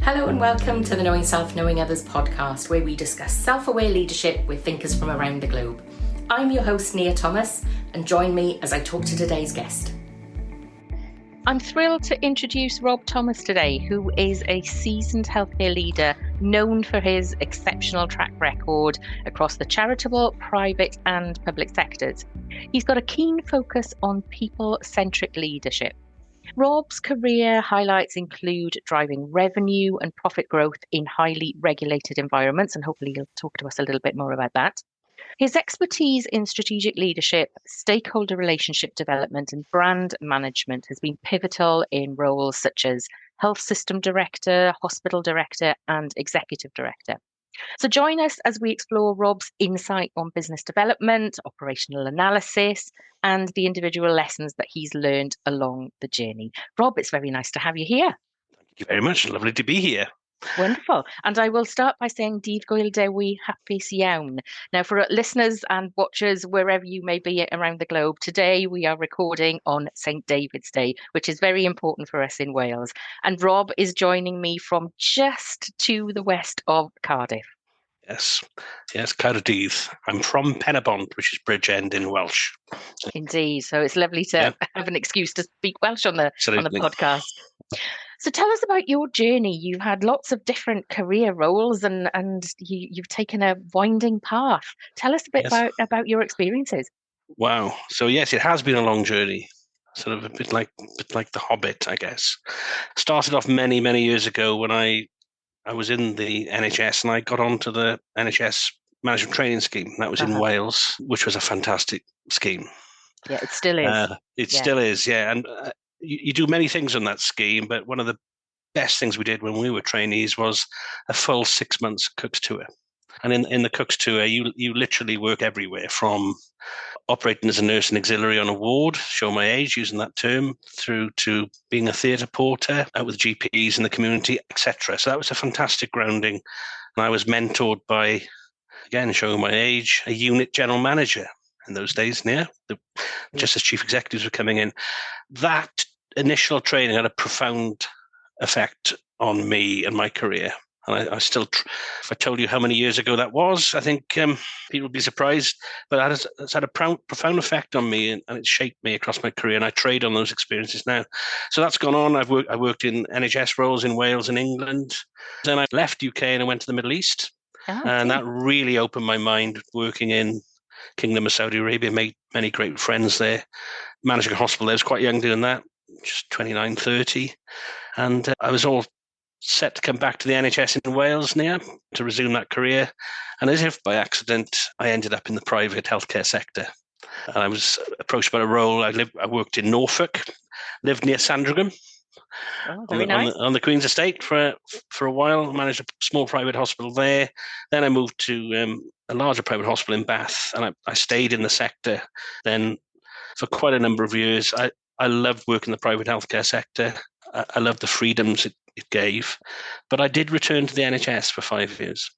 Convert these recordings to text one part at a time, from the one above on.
Hello and welcome to the Knowing Self, Knowing Others podcast, where we discuss self-aware leadership with thinkers from around the globe. I'm your host, Nia Thomas, and join me as I talk to today's guest. I'm thrilled to introduce Rob Thomas today, who is a seasoned healthcare leader known for his exceptional track record across the charitable, private and public sectors. He's got a keen focus on people-centric leadership. Rob's career highlights include driving revenue and profit growth in highly regulated environments, and hopefully he'll talk to us a little bit more about that. His expertise in strategic leadership, stakeholder relationship development, and brand management has been pivotal in roles such as health system director, hospital director, and executive director. So join us as we explore Rob's insight on business development, operational analysis, and the individual lessons that he's learned along the journey. Rob, it's very nice to have you here. Thank you very much. Lovely to be here. Wonderful. And I will start by saying Dydd Gwyl Dewi hapus iawn. Now, for listeners and watchers, wherever you may be around the globe, today we are recording on St. David's Day, which is very important for us in Wales. And Rob is joining me from just to the west of Cardiff. Yes, Caerdydd. I'm from Penabont, which is Bridgend in Welsh. Indeed. So it's lovely to have an excuse to speak Welsh on the podcast. So tell us about your journey. You've had lots of different career roles and you've taken a winding path. Tell us a bit about your experiences. Wow. So yes, it has been a long journey. Sort of a bit like The Hobbit, I guess. Started off many, many years ago when I was in the NHS and I got onto the NHS management training scheme. That was in Wales, which was a fantastic scheme. Yeah, it still is. Still is, yeah. And you do many things on that scheme, but one of the best things we did when we were trainees was a full 6 months Cook's Tour. And in the Cook's Tour, you literally work everywhere, from operating as a nurse and auxiliary on a ward, show my age using that term, through to being a theatre porter out with GPs in the community, etc. So that was a fantastic grounding. And I was mentored by, again, showing my age, a unit general manager in those days, just as chief executives were coming in. That initial training had a profound effect on me and my career. And I still, if I told you how many years ago that was, I think people would be surprised. But it's had a profound effect on me, and it's shaped me across my career. And I trade on those experiences now. So that's gone on. I worked in NHS roles in Wales and England. Then I left UK and I went to the Middle East. And that really opened my mind, working in Kingdom of Saudi Arabia. Made many great friends there. Managing a hospital there, I was quite young doing that, just 29, 30. And I was all set to come back to the NHS in Wales to resume that career. And as if by accident, I ended up in the private healthcare sector. And I was approached by a role. I worked in Norfolk, lived near Sandringham, on the Queen's Estate for a while, managed a small private hospital there. Then I moved to a larger private hospital in Bath, and I stayed in the sector then for quite a number of years. I loved working in the private healthcare sector. I loved the freedoms it gave. But I did return to the NHS for 5 years,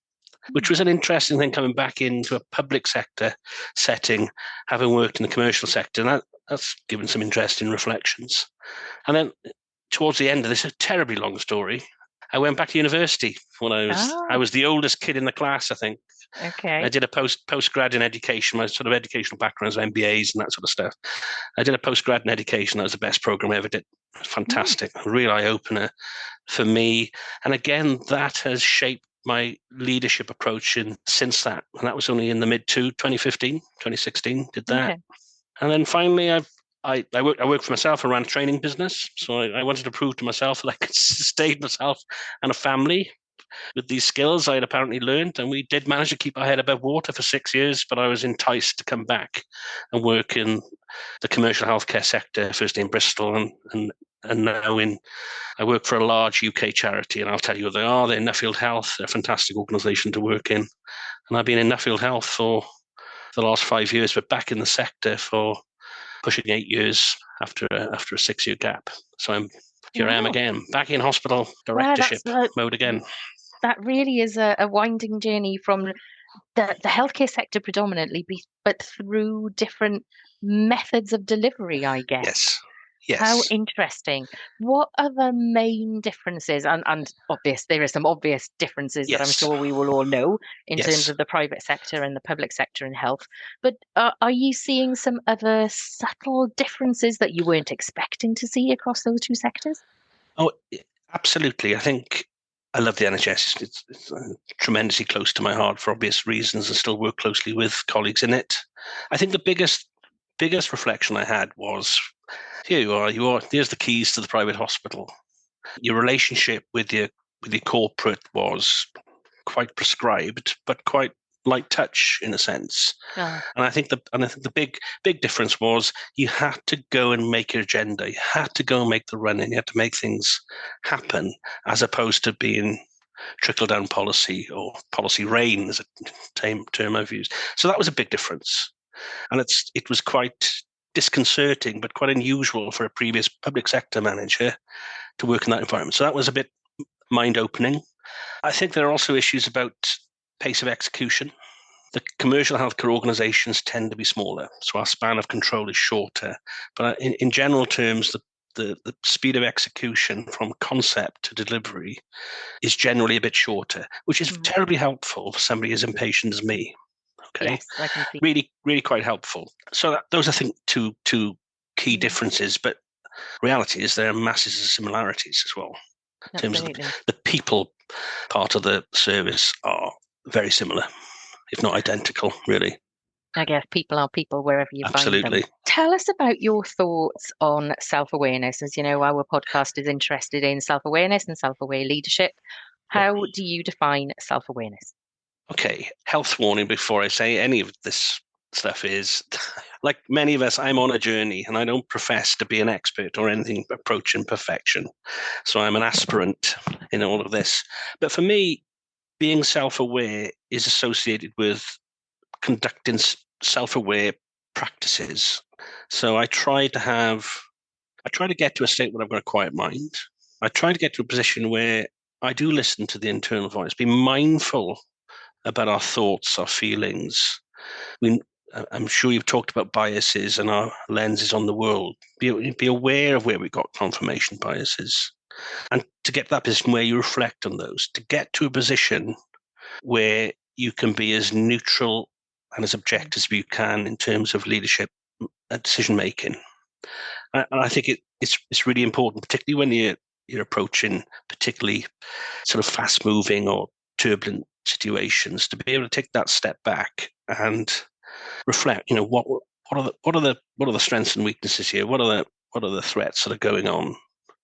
which was an interesting thing, coming back into a public sector setting, having worked in the commercial sector. And that's given some interesting reflections. And then towards the end of this, a terribly long story, I went back to university when I was the oldest kid in the class, I think. Okay. I did a postgrad in education. My sort of educational background is MBAs and that sort of stuff. I did a postgrad in education. That was the best program I ever did. Fantastic. A real eye-opener for me. And again, that has shaped my leadership approach since that. And that was only in the mid-2015, 2016, did that. Okay. And then finally, I worked for myself. I ran a training business. So I wanted to prove to myself that I could sustain myself and a family with these skills I had apparently learned. And we did manage to keep our head above water for 6 years, but I was enticed to come back and work in the commercial healthcare sector, first in Bristol and now I work for a large UK charity, and I'll tell you what they are. They're Nuffield Health. They're a fantastic organisation to work in. And I've been in Nuffield Health for the last 5 years, but back in the sector for pushing 8 years after a 6 year gap. So here I am again, back in hospital directorship mode again. That really is a winding journey from the healthcare sector predominantly, but through different methods of delivery, I guess. How Yes. interesting. What are the main differences? And obvious, there are some obvious differences that I'm Yes. sure we will all know in terms Yes. of the private sector and the public sector in health. But are you seeing some other subtle differences that you weren't expecting to see across those two sectors? Oh, absolutely. I think I love the NHS. It's tremendously close to my heart for obvious reasons. I still work closely with colleagues in it. I think the biggest reflection I had was, here you are. Here's the keys to the private hospital. Your relationship with your corporate was quite prescribed, but quite light touch in a sense. Ah, And I think the big difference was you had to go and make your agenda. You had to go and make the running. You had to make things happen, as opposed to being trickle down policy or policy rain, as a term I've used. So that was a big difference, and it was quite disconcerting, but quite unusual for a previous public sector manager to work in that environment. So that was a bit mind opening. I think there are also issues about pace of execution. The commercial healthcare organizations tend to be smaller, so our span of control is shorter. But in general terms, the speed of execution from concept to delivery is generally a bit shorter, which is mm, terribly helpful for somebody as impatient as me. Okay, yes, I can see. really, really quite helpful. So those, I think, two key Mm, differences. But reality is there are masses of similarities as well. In terms of absolutely. the people part of the service are very similar, if not identical, really. I guess people are people wherever you find them. Absolutely. Tell us about your thoughts on self-awareness. As you know, our podcast is interested in self-awareness and self-aware leadership. Yeah. How do you define self-awareness? Okay. Health warning before I say any of this stuff is, like many of us, I'm on a journey and I don't profess to be an expert or anything approaching perfection. So I'm an aspirant in all of this. But for me, being self aware is associated with conducting self aware practices. So I try to get to a state where I've got a quiet mind. I try to get to a position where I do listen to the internal voice, be mindful about our thoughts, our feelings. We, I'm sure you've talked about biases and our lenses on the world. Be aware of where we've got confirmation biases. And to get to that position where you reflect on those, to get to a position where you can be as neutral and as objective as you can in terms of leadership and decision making. And I think it's really important, particularly when you're approaching particularly sort of fast moving or turbulent situations, to be able to take that step back and reflect. What are the strengths and weaknesses here? What are the threats that are going on?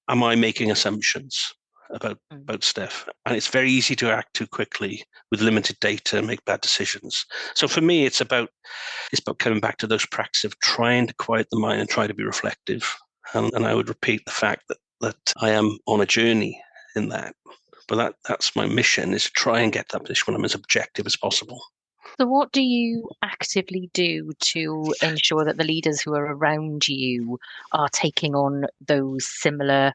Am I making assumptions about Mm. about stuff? And it's very easy to act too quickly with limited data and make bad decisions. So for me, it's about coming back to those practices of trying to quiet the mind and try to be reflective. And I would repeat the fact that I am on a journey in that. But that's my mission, is to try and get to that position when I'm as objective as possible. So, what do you actively do to ensure that the leaders who are around you are taking on those similar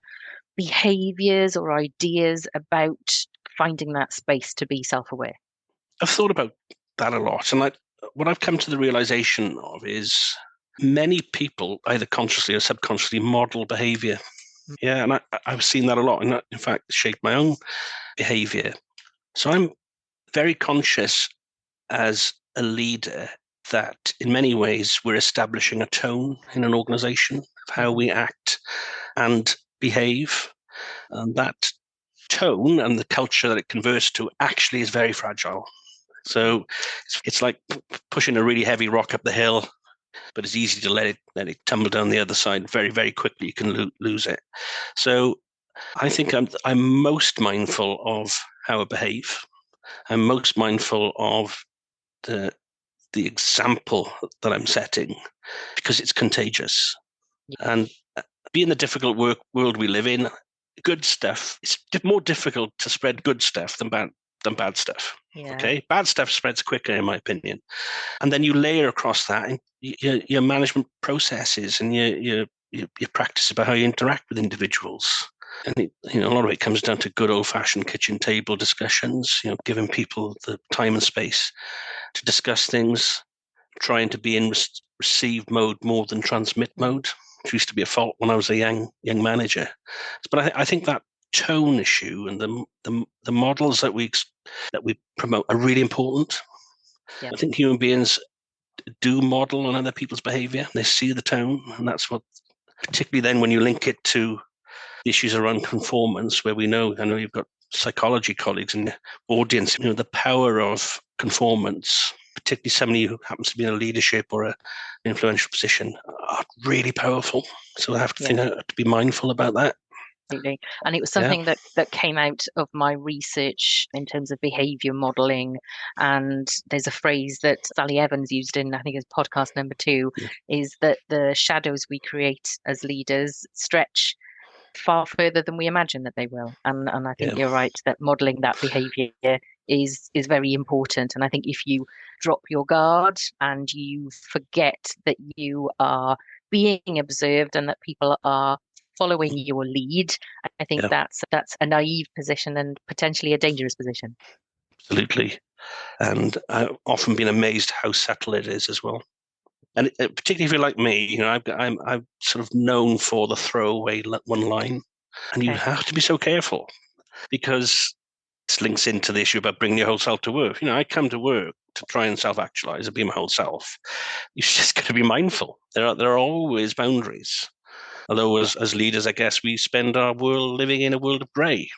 behaviors or ideas about finding that space to be self-aware? I've thought about that a lot. And what I've come to the realization of is many people, either consciously or subconsciously, model behavior. Mm, Yeah, and I've seen that a lot, and that, in fact, shaped my own behavior. So I'm very conscious as a leader that in many ways we're establishing a tone in an organization of how mhm, we act and behave. And that tone and the culture that it converts to actually is very fragile. mm. So it's like pushing a really heavy rock up the hill, but it's easy to let it tumble down the other side very, very quickly. You can lose it. So I think I'm most mindful of how I behave. I'm most mindful of the the example that I'm setting, because it's contagious. Yeah. And being the difficult world we live in, good stuff, it's more difficult to spread good stuff than bad stuff. Yeah. Okay, bad stuff spreads quicker, in my opinion. And then you layer across that and your management processes and your practice about how you interact with individuals. And a lot of it comes down to good old-fashioned kitchen table discussions. Giving people the time and space to discuss things, trying to be in receive mode more than transmit Mm. mode. which used to be a fault when I was a young manager. But I think that tone issue and the models that we promote are really important. Yeah. I think human beings do model on other people's behavior. They see the tone, and that's what, particularly then when you link it to the issues around conformance, where I know you've got psychology colleagues in the audience, the power of conformance, particularly somebody who happens to be in a leadership or an influential position, are really powerful. So I have to think to be mindful about that. Absolutely. And it was something that came out of my research in terms of behavior modeling. And there's a phrase that Sally Evans used in, I think it's podcast number 2, is that the shadows we create as leaders stretch far further than we imagine that they will. And I think you're right that modeling that behavior is very important. And I think if you drop your guard and you forget that you are being observed and that people are following your lead, I think that's a naive position and potentially a dangerous position. Absolutely. And I've often been amazed how subtle it is as well. And particularly if you're like me, I'm sort of known for the throwaway one line, and you have to be so careful, because this links into the issue about bringing your whole self to work. I come to work to try and self-actualize and be my whole self. You've just got to be mindful. There are always boundaries. Although as leaders, I guess we spend our world living in a world of grey,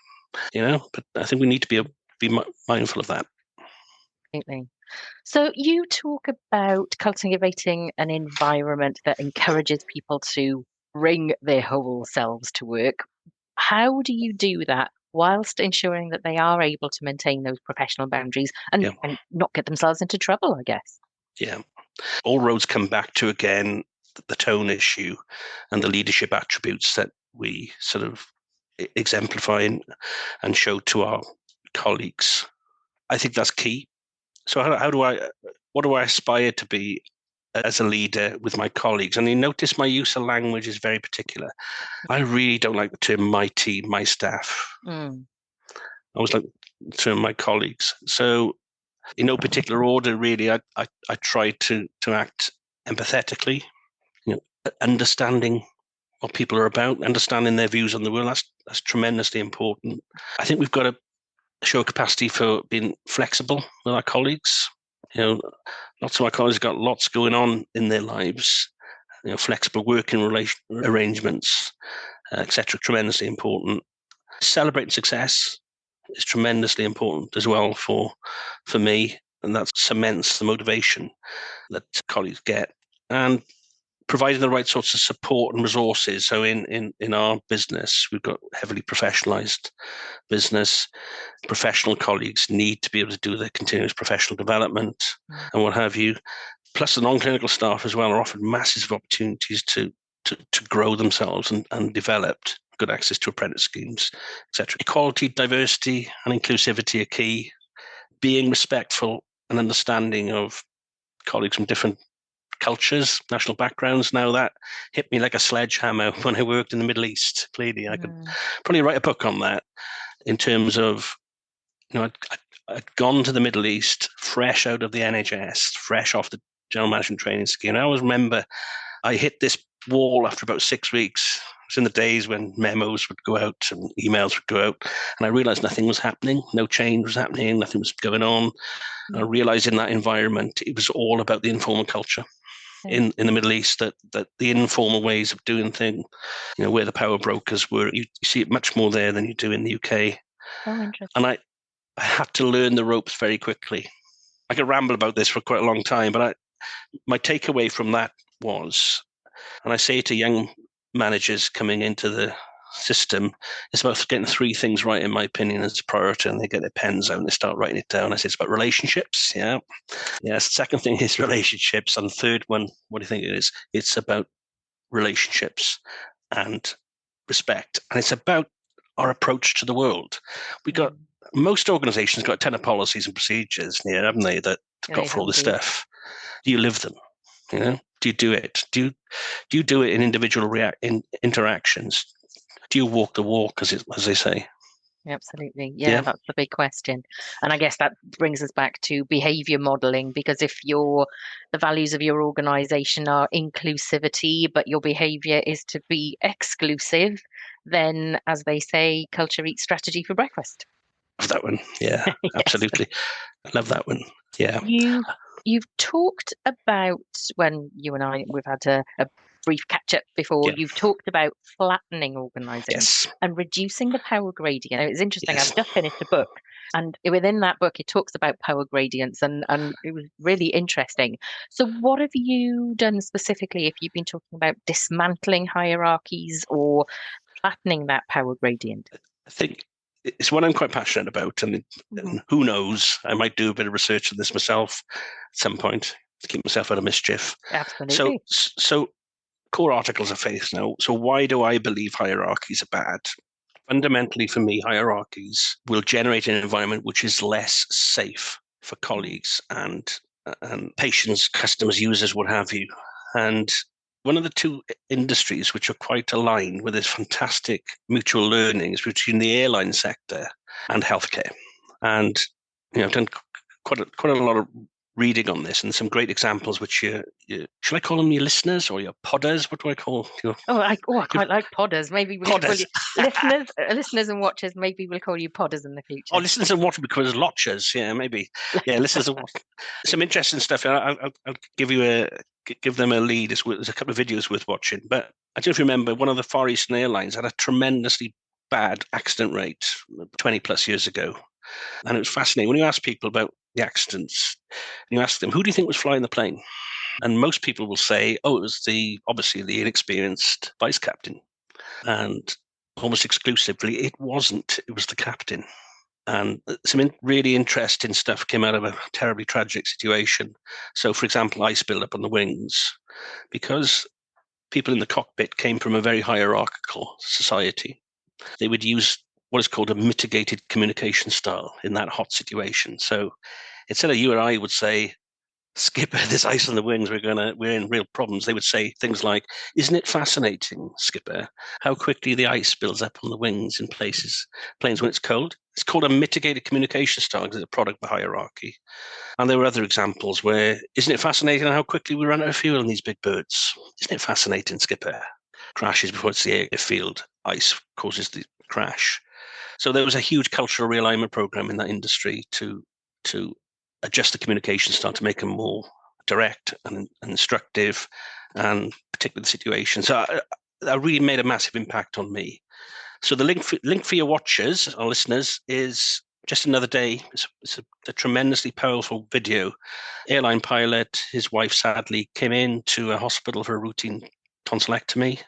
but I think we need to be mindful of that. Absolutely. So you talk about cultivating an environment that encourages people to bring their whole selves to work. How do you do that whilst ensuring that they are able to maintain those professional boundaries and not get themselves into trouble, I guess? Yeah. All roads come back to, again, the tone issue and the leadership attributes that we sort of exemplify and show to our colleagues. I think that's key. So what do I aspire to be as a leader with my colleagues? And you notice my use of language is very particular. I really don't like the term my team, my staff. I always like the term my colleagues. So in no particular order, really, I try to act empathetically, understanding what people are about, understanding their views on the world. That's tremendously important. I think we've got to show a capacity for being flexible with our colleagues. Lots of our colleagues have got lots going on in their lives. Flexible working arrangements, etc. Tremendously important. Celebrating success is tremendously important as well for me, and that cements the motivation that colleagues get. And providing the right sorts of support and resources. So in our business, we've got heavily professionalized business. Professional colleagues need to be able to do their continuous professional development and what have you. Plus the non-clinical staff as well are offered massive opportunities to grow themselves and develop. Good access to apprentice schemes, etc. Equality, diversity, and inclusivity are key. Being respectful and understanding of colleagues from different cultures, national backgrounds. Now that hit me like a sledgehammer when I worked in the Middle East. Clearly, I could probably write a book on that, in terms of, I'd gone to the Middle East fresh out of the NHS, fresh off the general management training scheme. And I always remember I hit this wall after about 6 weeks. It was in the days when memos would go out and emails would go out, and I realized nothing was happening, no change was happening, nothing was going on. I realized in that environment, it was all about the informal culture. In the Middle East, that the informal ways of doing things, where the power brokers were, you see it much more there than you do in the UK. Oh, interesting. And I had to learn the ropes very quickly. I could ramble about this for quite a long time, but my takeaway from that was, and I say to young managers coming into the system, it's about getting 3 things right, in my opinion, as a priority, and they get their pens out and they start writing it down. I say it's about relationships. Second thing is relationships, and the third one, what do you think it is? It's about relationships and respect, and it's about our approach to the world. We got most organizations got a ton of policies and procedures, haven't they, that got for all this stuff. Do you live them? Do you do it? Do you do it in individual interactions? Do you walk the walk, as they say? Absolutely. Yeah, that's the big question. And I guess that brings us back to behavior modeling, because if the values of your organization are inclusivity, but your behavior is to be exclusive, then as they say, culture eats strategy for breakfast. Love that one. Yeah, Yes. absolutely. I love that one. Yeah. You've talked about, when you and we've had a brief catch up before, Yeah. you've talked about flattening organizations Yes. and reducing the power gradient. It's interesting. Yes. I've just finished a book, and within that book, it talks about power gradients, and it was really interesting. So, what have you done specifically if you've been talking about dismantling hierarchies or flattening that power gradient? I think it's what I'm quite passionate about, and who knows, I might do a bit of research on this myself at some point to keep myself out of mischief. Absolutely. So core articles of faith now. So why do I believe hierarchies are bad? Fundamentally, for me, hierarchies will generate an environment which is less safe for colleagues and patients, customers, users, what have you. And one of the two industries which are quite aligned with this fantastic mutual learning is between the airline sector and healthcare. And I've done quite a lot of reading on this and some great examples which should I call them your listeners or your podders? What do I call you? I quite like podders. Maybe we should call you listeners and watchers. Maybe we'll call you podders in the future. Oh, listeners and watchers because lotchers. Yeah, maybe. Yeah, listeners and watchers. Some interesting stuff. I'll give them a lead. There's a couple of videos worth watching. But I don't remember one of the Far Eastern Airlines had a tremendously bad accident rate 20 plus years ago. And it was fascinating. When you ask people about the accidents, and you ask them, who do you think was flying the plane? And most people will say, oh, it was obviously the inexperienced vice captain. And almost exclusively, it wasn't. It was the captain. And some really interesting stuff came out of a terribly tragic situation. So, for example, ice buildup on the wings, because people in the cockpit came from a very hierarchical society. They would use what is called a mitigated communication style in that hot situation. So instead of you or I would say, Skipper, there's ice on the wings, we're in real problems, they would say things like, isn't it fascinating, Skipper, how quickly the ice builds up on the wings in planes when it's cold? It's called a mitigated communication style because it's a product of hierarchy. And there were other examples where, isn't it fascinating how quickly we run out of fuel in these big birds? Isn't it fascinating, Skipper? Crashes before it's the airfield, ice causes the crash. So there was a huge cultural realignment program in that industry to adjust the communication style to make them more direct and instructive and particular the situation. So that really made a massive impact on me. So the link for your watchers, our listeners, is just another day. It's a tremendously powerful video. Airline pilot, his wife sadly came in to a hospital for a routine tonsillectomy.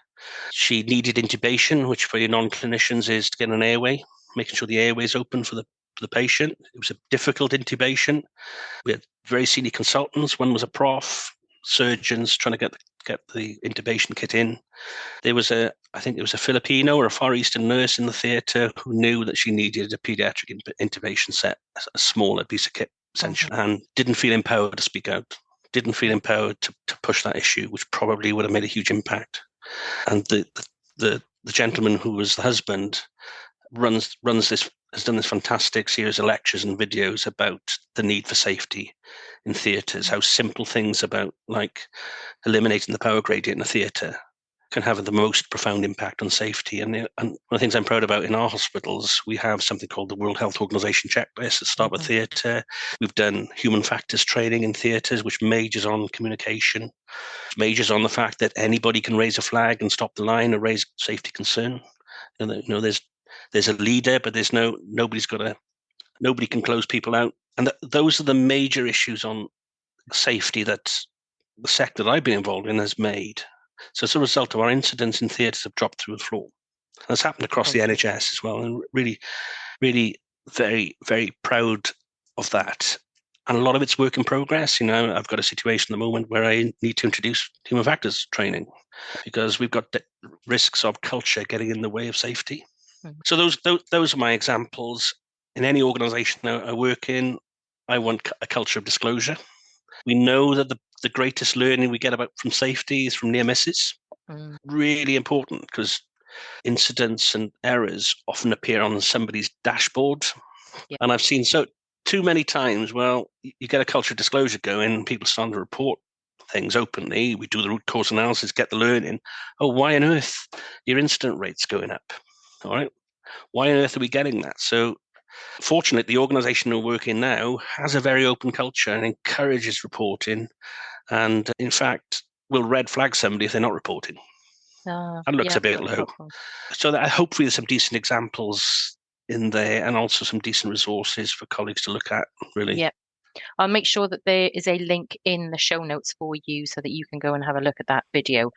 She needed intubation, which for your non-clinicians is to get an airway, making sure the airway is open for the patient. It was a difficult intubation. We had very senior consultants. One was a prof, surgeons trying to get the intubation kit in. I think there was a Filipino or a Far Eastern nurse in the theatre who knew that she needed a pediatric intubation set, a smaller piece of kit, essentially, and didn't feel empowered to speak out, didn't feel empowered to push that issue, which probably would have made a huge impact. And the gentleman who was the husband has done this fantastic series of lectures and videos about the need for safety in theatres, how simple things about like eliminating the power gradient in a theatre can have the most profound impact on safety. And one of the things I'm proud about in our hospitals, we have something called the World Health Organization checklist at start with theatre. We've done human factors training in theatres, which majors on communication, majors on the fact that anybody can raise a flag and stop the line or raise safety concern. There's a leader, but nobody can close people out. And those are the major issues on safety that the sector that I've been involved in has made. So as a result of our incidents in theatres have dropped through the floor. That's happened across the NHS as well. And really, really very, very proud of that. And a lot of it's work in progress. I've got a situation at the moment where I need to introduce human factors training because we've got risks of culture getting in the way of safety. So those are my examples. In any organization I work in, I want a culture of disclosure. We know that the greatest learning we get from safety is from near misses. Really important because incidents and errors often appear on somebody's dashboard. Yeah. And I've seen too many times, well, you get a culture disclosure going and people start to report things openly. We do the root cause analysis, get the learning. Oh, why on earth your incident rate's going up? All right. Why on earth are we getting that? So fortunately, the organization we're working now has a very open culture and encourages reporting. And in fact, will red flag somebody if they're not reporting. That looks a bit low. Helpful. So that hopefully there's some decent examples in there and also some decent resources for colleagues to look at, really. Yeah. I'll make sure that there is a link in the show notes for you so that you can go and have a look at that video.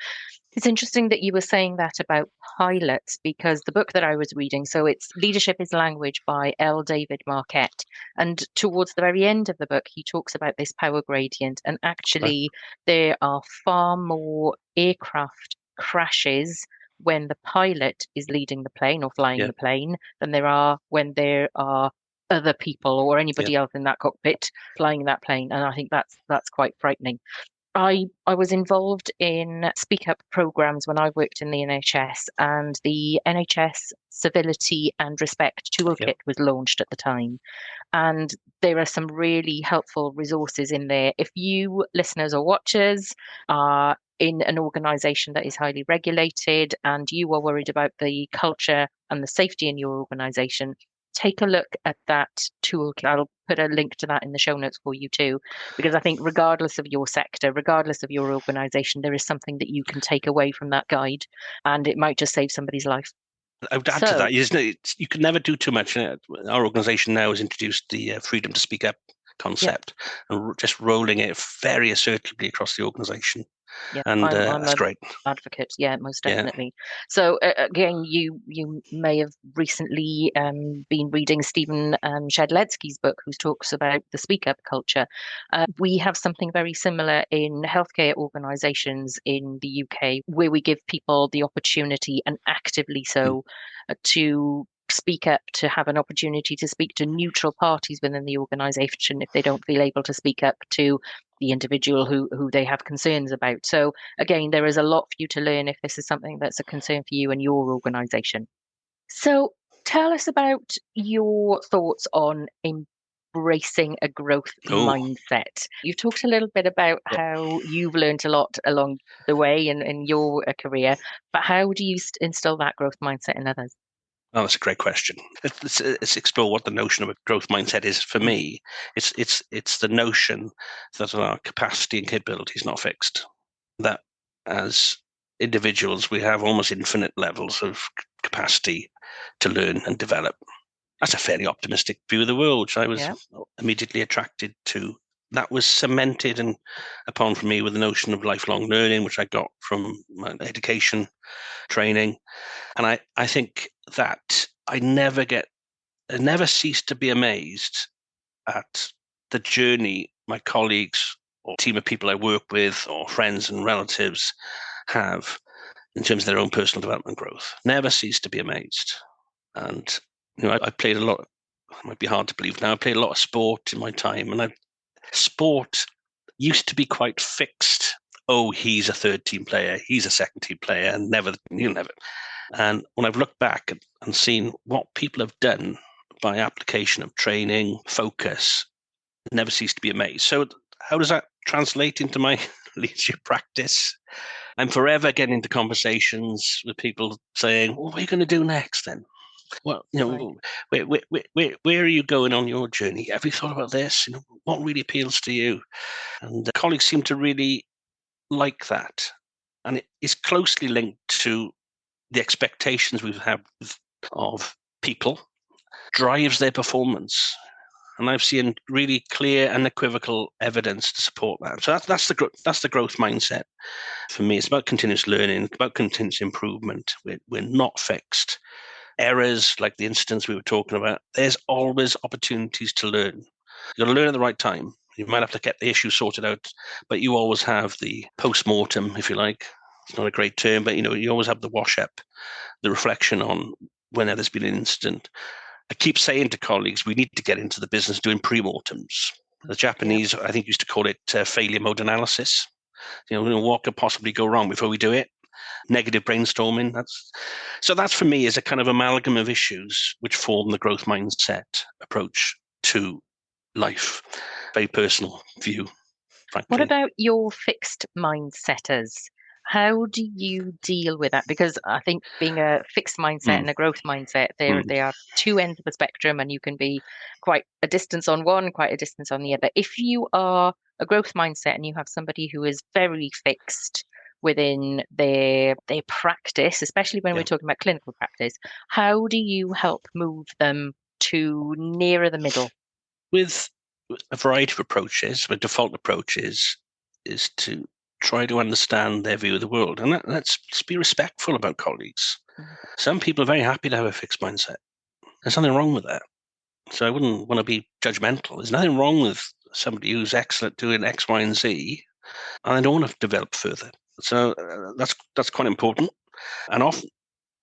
It's interesting that you were saying that about pilots, because the book that I was reading, so it's Leadership is Language by L. David Marquette. And towards the very end of the book, he talks about this power gradient. And actually, there are far more aircraft crashes when the pilot is leading the plane or flying the plane than there are when there are other people or anybody else in that cockpit flying that plane. And I think that's quite frightening. I was involved in speak up programs when I worked in the NHS, and the NHS Civility and Respect Toolkit was launched at the time. And there are some really helpful resources in there. If you listeners or watchers are in an organisation that is highly regulated and you are worried about the culture and the safety in your organisation, take a look at that toolkit. I'll put a link to that in the show notes for you too, because I think regardless of your sector, regardless of your organisation, there is something that you can take away from that guide, and it might just save somebody's life. I would add to that, you can never do too much. Our organisation now has introduced the freedom to speak up concept and just rolling it very assertively across the organisation. Yeah, and that's great. Advocate, most definitely. So again, you may have recently been reading Stephen Shedletsky's book, who talks about the speak up culture. We have something very similar in healthcare organisations in the UK, where we give people the opportunity, and actively so, to speak up, to have an opportunity to speak to neutral parties within the organisation if they don't feel able to speak up to the individual who they have concerns about. So again, there is a lot for you to learn if this is something that's a concern for you and your organisation. So tell us about your thoughts on embracing a growth mindset. You talked a little bit about how you've learned a lot along the way in your career, but how do you instill that growth mindset in others? Oh, that's a great question. Let's explore what the notion of a growth mindset is for me. It's the notion that our capacity and capability is not fixed. That as individuals, we have almost infinite levels of capacity to learn and develop. That's a fairly optimistic view of the world, which I was immediately attracted to. That was cemented upon for me with the notion of lifelong learning, which I got from my education, training. And I think that I never cease to be amazed at the journey my colleagues or team of people I work with or friends and relatives have in terms of their own personal development growth. Never cease to be amazed. And I played a lot. It might be hard to believe now. I played a lot of sport in my time, and sport used to be quite fixed. Oh, he's a third team player, he's a second team player, and never. And when I've looked back and seen what people have done by application of training, focus, never cease to be amazed. So how does that translate into my leadership practice? I'm forever getting into conversations with people saying, well, what are you going to do next then? Well, where are you going on your journey? Have you thought about this? What really appeals to you? And colleagues seem to really like that. And it is closely linked to the expectations we have of people, drives their performance. And I've seen really clear, unequivocal evidence to support that. So that's the growth mindset for me. It's about continuous learning, about continuous improvement. We're not fixed. Errors like the instance we were talking about, there's always opportunities to learn. You've got to learn at the right time. You might have to get the issue sorted out, but you always have the post-mortem, if you like. It's not a great term, but you always have the wash-up, the reflection on whenever there's been an incident. I keep saying to colleagues, we need to get into the business doing pre-mortems. The Japanese, I think, used to call it failure mode analysis. What could possibly go wrong before we do it? negative brainstorming. That's for me is a kind of amalgam of issues which form the growth mindset approach to life. Very personal view, frankly. What about your fixed mindsetters? How do you deal with that? Because I think being a fixed mindset and a growth mindset, they are two ends of the spectrum, and you can be quite a distance on one, quite a distance on the other. If you are a growth mindset and you have somebody who is very fixed within their practice, especially when we're talking about clinical practice, how do you help move them to nearer the middle? With a variety of approaches, the default approach is to try to understand their view of the world. And let's be respectful about colleagues. Some people are very happy to have a fixed mindset. There's nothing wrong with that. So I wouldn't want to be judgmental. There's nothing wrong with somebody who's excellent doing X, Y, and Z, and they don't want to develop further. So that's quite important. And often,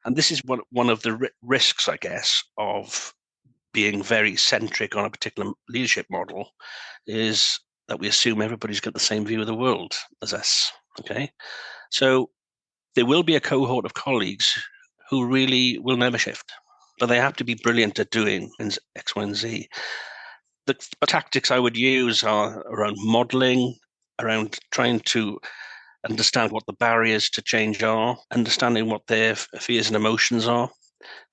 and this is one of the risks, I guess, of being very centric on a particular leadership model, is that we assume everybody's got the same view of the world as us. Okay, so there will be a cohort of colleagues who really will never shift, but they have to be brilliant at doing X, Y, and Z. The tactics I would use are around modeling, around trying to understand what the barriers to change are, understanding what their fears and emotions are.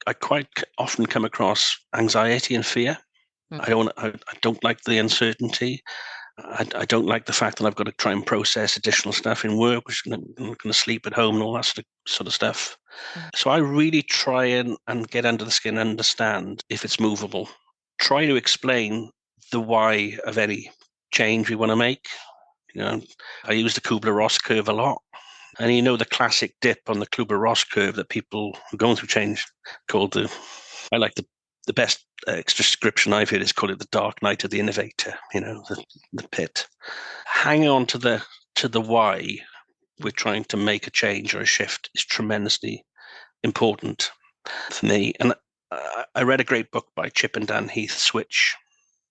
I quite often come across anxiety and fear. I don't like the uncertainty. I don't like the fact that I've got to try and process additional stuff in work, which I'm going to sleep at home and all that sort of stuff. So I really try and get under the skin, understand if it's movable. Try to explain the why of any change we want to make. I use the Kubler-Ross curve a lot. And the classic dip on the Kubler-Ross curve that people who are going through change called I like the best description I've heard is call it the dark night of the innovator, the pit. Hanging on to the why we're trying to make a change or a shift is tremendously important for me. And I read a great book by Chip and Dan Heath, Switch,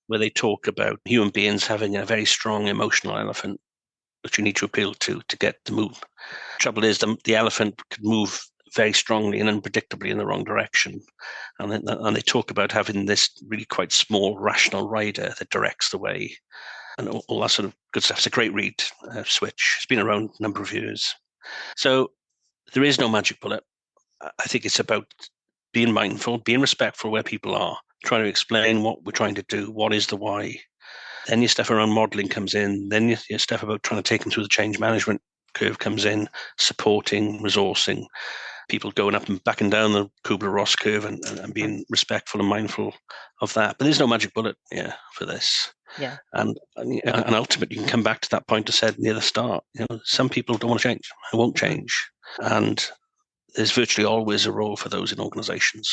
where they talk about human beings having a very strong emotional elephant which you need to appeal to get to move. Trouble is, the elephant could move very strongly and unpredictably in the wrong direction. And they talk about having this really quite small rational rider that directs the way and all that sort of good stuff. It's a great read, Switch. It's been around a number of years. So there is no magic bullet. I think it's about being mindful, being respectful where people are, trying to explain what we're trying to do, what is the why. Then your stuff around modeling comes in. Then your stuff about trying to take them through the change management curve comes in, supporting, resourcing, people going up and back and down the Kubler-Ross curve and being respectful and mindful of that. But there's no magic bullet, for this. Yeah. And ultimately, you can come back to that point I said near the start. Some people don't want to change. They won't change. And there's virtually always a role for those in organizations.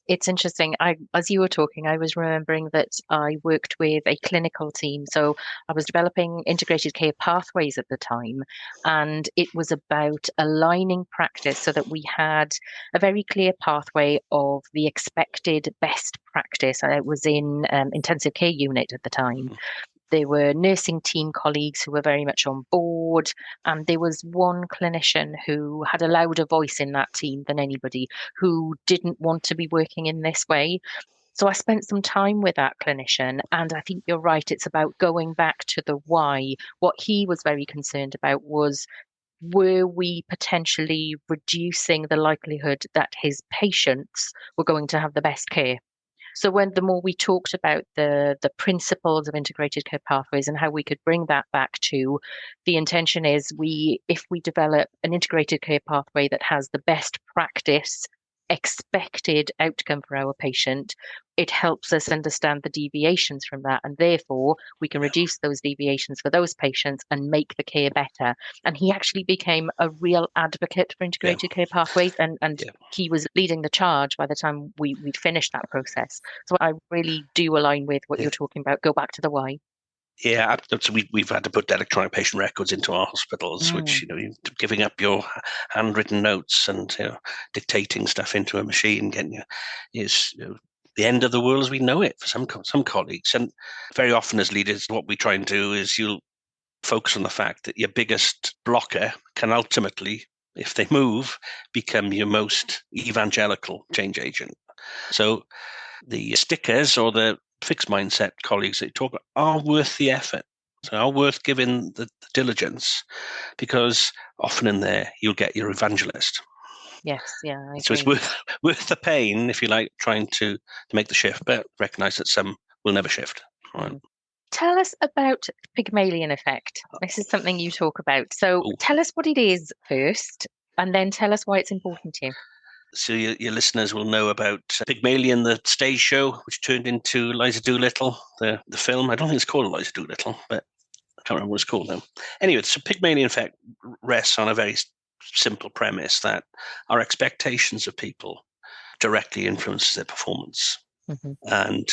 It's interesting. As you were talking, I was remembering that I worked with a clinical team. So I was developing integrated care pathways at the time, and it was about aligning practice so that we had a very clear pathway of the expected best practice. I was in intensive care unit at the time. There were nursing team colleagues who were very much on board, and there was one clinician who had a louder voice in that team than anybody, who didn't want to be working in this way. So I spent some time with that clinician, and I think you're right. It's about going back to the why. What he was very concerned about was, were we potentially reducing the likelihood that his patients were going to have the best care? So the more we talked about the principles of integrated care pathways and how we could bring that back to, the intention is if we develop an integrated care pathway that has the best practice expected outcome for our patient, it helps us understand the deviations from that, and therefore we can reduce those deviations for those patients and make the care better. And he actually became a real advocate for integrated care pathways, and he was leading the charge by the time we'd finished that process. So I really do align with what you're talking about. Go back to the why. Yeah, so we've had to put electronic patient records into our hospitals, which giving up your handwritten notes and dictating stuff into a machine, is the end of the world as we know it for some colleagues. And very often as leaders, what we try and do is you'll focus on the fact that your biggest blocker can ultimately if they move, become your most evangelical change agent. So the stickers or the fixed mindset colleagues that you talk about are worth the effort. So are worth giving the diligence, because often in there you'll get your evangelist. Yes, yeah, I So agree. it's worth the pain, if you like, trying to make the shift, but recognize that some will never shift. Right? Tell us about the Pygmalion effect. This is something you talk about. So tell us what it is first, and then tell us why it's important to you. So your listeners will know about Pygmalion, the stage show, which turned into Liza Doolittle, the film. I don't think it's called Liza Doolittle, but I can't remember what it's called now. Anyway, so Pygmalion effect rests on a very simple premise that our expectations of people directly influences their performance. Mm-hmm. And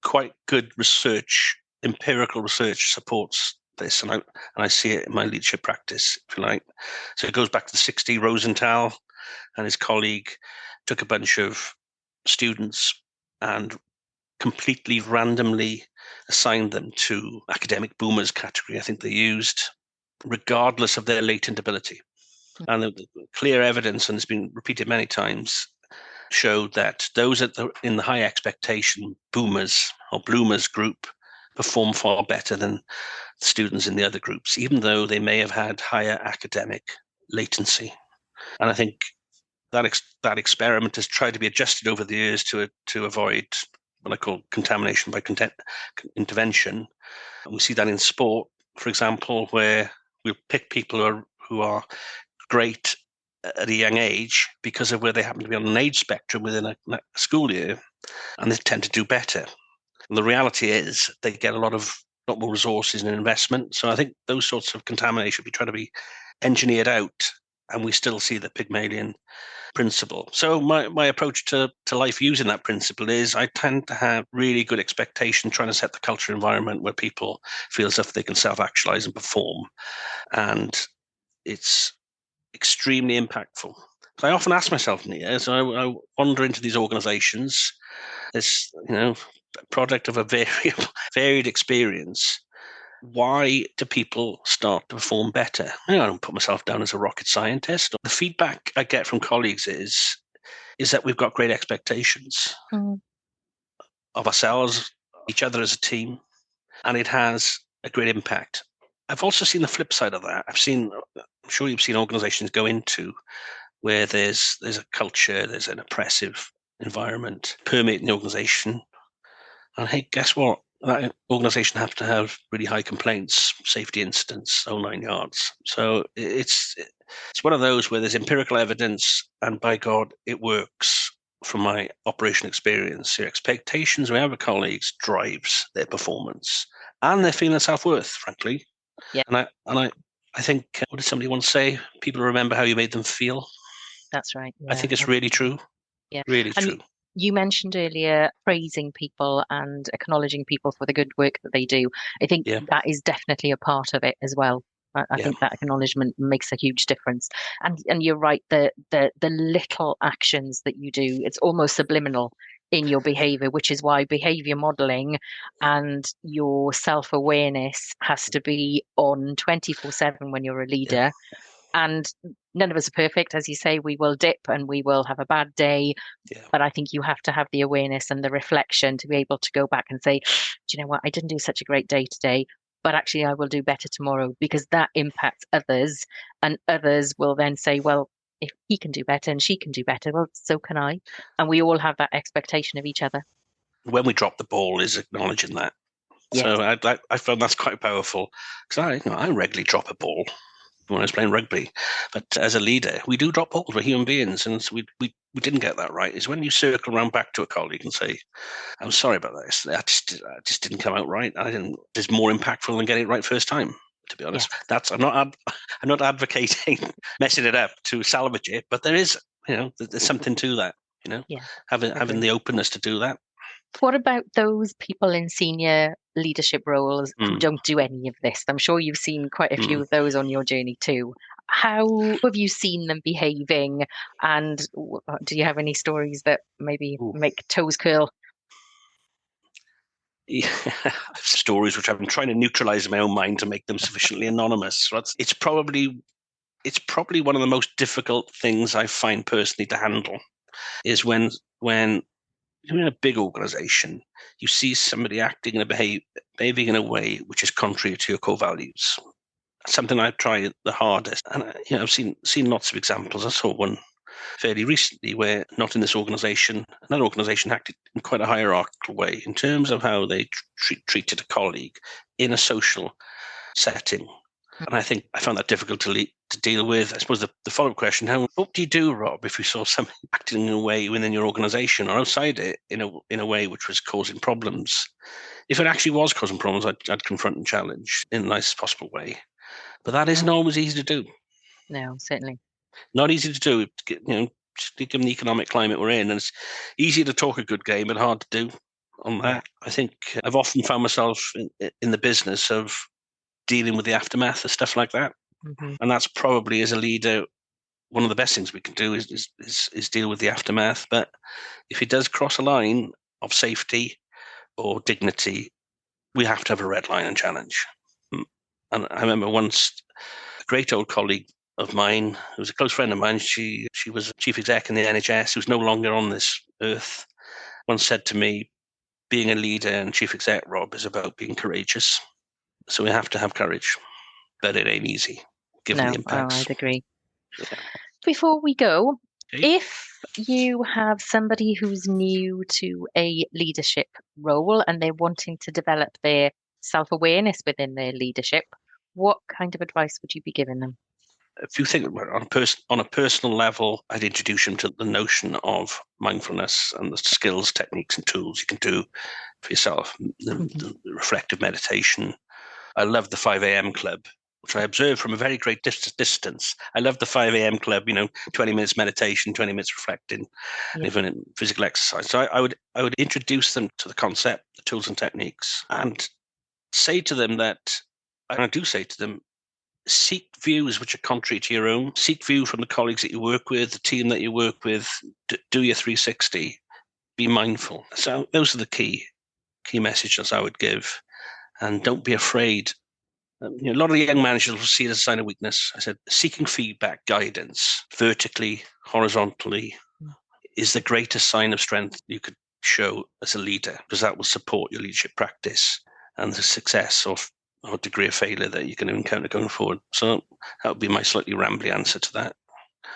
quite good research, empirical research, supports this, and I see it in my leadership practice, if you like. So it goes back to the 60s. Rosenthal and his colleague took a bunch of students and completely randomly assigned them to academic boomers category, I think they used, regardless of their latent ability. And the clear evidence, and it's been repeated many times, showed that those in the high expectation boomers or bloomers group perform far better than students in the other groups, even though they may have had higher academic latency. And I think that experiment has tried to be adjusted over the years to avoid what I call contamination by intervention. And we see that in sport, for example, where we'll pick people who are great at a young age because of where they happen to be on an age spectrum within a school year, and they tend to do better. And the reality is they get a lot more resources and investment. So I think those sorts of contamination we try to be engineered out, and we still see the Pygmalion principle. So my approach to life using that principle is I tend to have really good expectation, trying to set the culture environment where people feel as if they can self-actualize and perform. And it's extremely impactful. So I often ask myself, Nia, as I wander into these organizations, this product of a varied experience, why do people start to perform better? I don't put myself down as a rocket scientist. The feedback I get from colleagues is that we've got great expectations of ourselves, each other as a team, and it has a great impact. I've also seen the flip side of that. I'm sure you've seen organizations go into where there's a culture, there's an oppressive environment permeating the organization. And hey, guess what? That organization have to have really high complaints, safety incidents, whole 9 yards. So it's one of those where there's empirical evidence, and by God, it works. From my operation experience, your expectations we have of colleagues drives their performance and their feeling of self-worth, frankly. Yeah. And I think, what did somebody once say? People remember how you made them feel. That's right. Yeah, I think it's really true. Yeah. Really and true. You mentioned earlier praising people and acknowledging people for the good work that they do. I think that is definitely a part of it as well. I think that acknowledgement makes a huge difference. And you're right, the little actions that you do, it's almost subliminal in your behavior, which is why behavior modeling and your self-awareness has to be on 24/7 when you're a leader. And none of us are perfect. As you say, we will dip and we will have a bad day. But I think you have to have the awareness and the reflection to be able to go back and say, do you know what? I didn't do such a great day today, but actually I will do better tomorrow, because that impacts others. And others will then say, well, if he can do better and she can do better, well, so can I. And we all have that expectation of each other. When we drop the ball is acknowledging that. Yes. So I found that's quite powerful, because I regularly drop a ball when I was playing rugby. But as a leader, we do drop balls. We're human beings, and so we didn't get that right. Is when you circle around back to a colleague and say, "I'm sorry about this. That just didn't come out right. It's more impactful than getting it right first time." To be honest, I'm not advocating messing it up to salvage it, but there is, there's something to that. Having the openness to do that. What about those people in senior leadership roles who don't do any of this? I'm sure you've seen quite a few of those on your journey too. How have you seen them behaving? And do you have any stories that maybe make toes curl? Yeah, stories which I've been trying to neutralize in my own mind to make them sufficiently anonymous. It's probably it's probably one of the most difficult things I find personally to handle is when you're in a big organization, you see somebody acting and behaving in a way which is contrary to your core values. Something I try the hardest, and I've seen lots of examples. I saw one fairly recently where, not in this organization, another organization acted in quite a hierarchical way in terms of how they treated a colleague in a social setting. And I think I found that difficult to deal with. I suppose the follow-up question, what do you do, Rob, if you saw somebody acting in a way within your organization or outside it in a way which was causing problems? If it actually was causing problems, I'd confront and challenge in the nicest possible way. But that isn't always easy to do. No, certainly. Not easy to do, given the economic climate we're in. And it's easy to talk a good game, but hard to do on that. I think I've often found myself in the business of dealing with the aftermath of stuff like that. Mm-hmm. And that's probably, as a leader, one of the best things we can do is deal with the aftermath. But if it does cross a line of safety or dignity, we have to have a red line and challenge. And I remember once a great old colleague of mine, who was a close friend of mine, she was chief exec in the NHS, who's no longer on this earth, once said to me, being a leader and chief exec, Rob, is about being courageous. So we have to have courage, but it ain't easy, given the impacts. I'd agree. Yeah. Before we go, Okay. if you have somebody who's new to a leadership role and they're wanting to develop their self-awareness within their leadership, what kind of advice would you be giving them? If you think on a personal level, I'd introduce them to the notion of mindfulness and the skills, techniques, and tools you can do for yourself. The reflective meditation. I love the 5 a.m. club, which I observed from a very great distance. I love the 5 a.m. club, 20 minutes meditation, 20 minutes reflecting, even in physical exercise. So I would introduce them to the concept, the tools and techniques, and say to them that, and I do say to them, seek views which are contrary to your own. Seek view from the colleagues that you work with, the team that you work with. Do your 360. Be mindful. So those are the key messages I would give. And don't be afraid. A lot of the young managers will see it as a sign of weakness. I said, seeking feedback, guidance, vertically, horizontally, is the greatest sign of strength you could show as a leader, because that will support your leadership practice and the success or degree of failure that you're going to encounter going forward. So that would be my slightly rambly answer to that.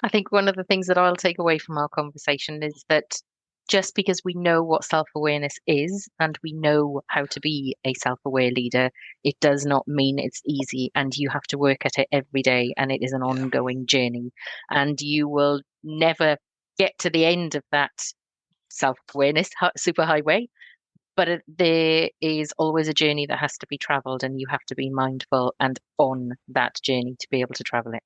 I think one of the things that I'll take away from our conversation is that just because we know what self-awareness is and we know how to be a self-aware leader, it does not mean it's easy, and you have to work at it every day, and it is an ongoing journey, and you will never get to the end of that self-awareness superhighway, but there is always a journey that has to be traveled, and you have to be mindful and on that journey to be able to travel it.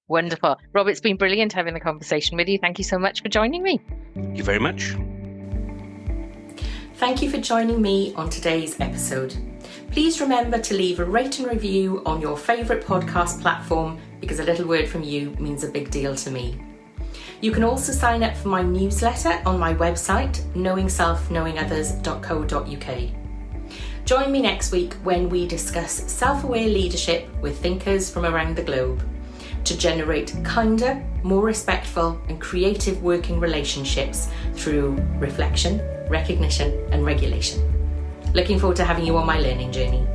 Wonderful. Rob, it's been brilliant having the conversation with you. Thank you so much for joining me. Thank you very much. Thank you for joining me on today's episode. Please remember to leave a rate and review on your favourite podcast platform, because a little word from you means a big deal to me. You can also sign up for my newsletter on my website, knowingselfknowingothers.co.uk. Join me next week when we discuss self-aware leadership with thinkers from around the globe to generate kinder, more respectful and creative working relationships through reflection, recognition and regulation. Looking forward to having you on my learning journey.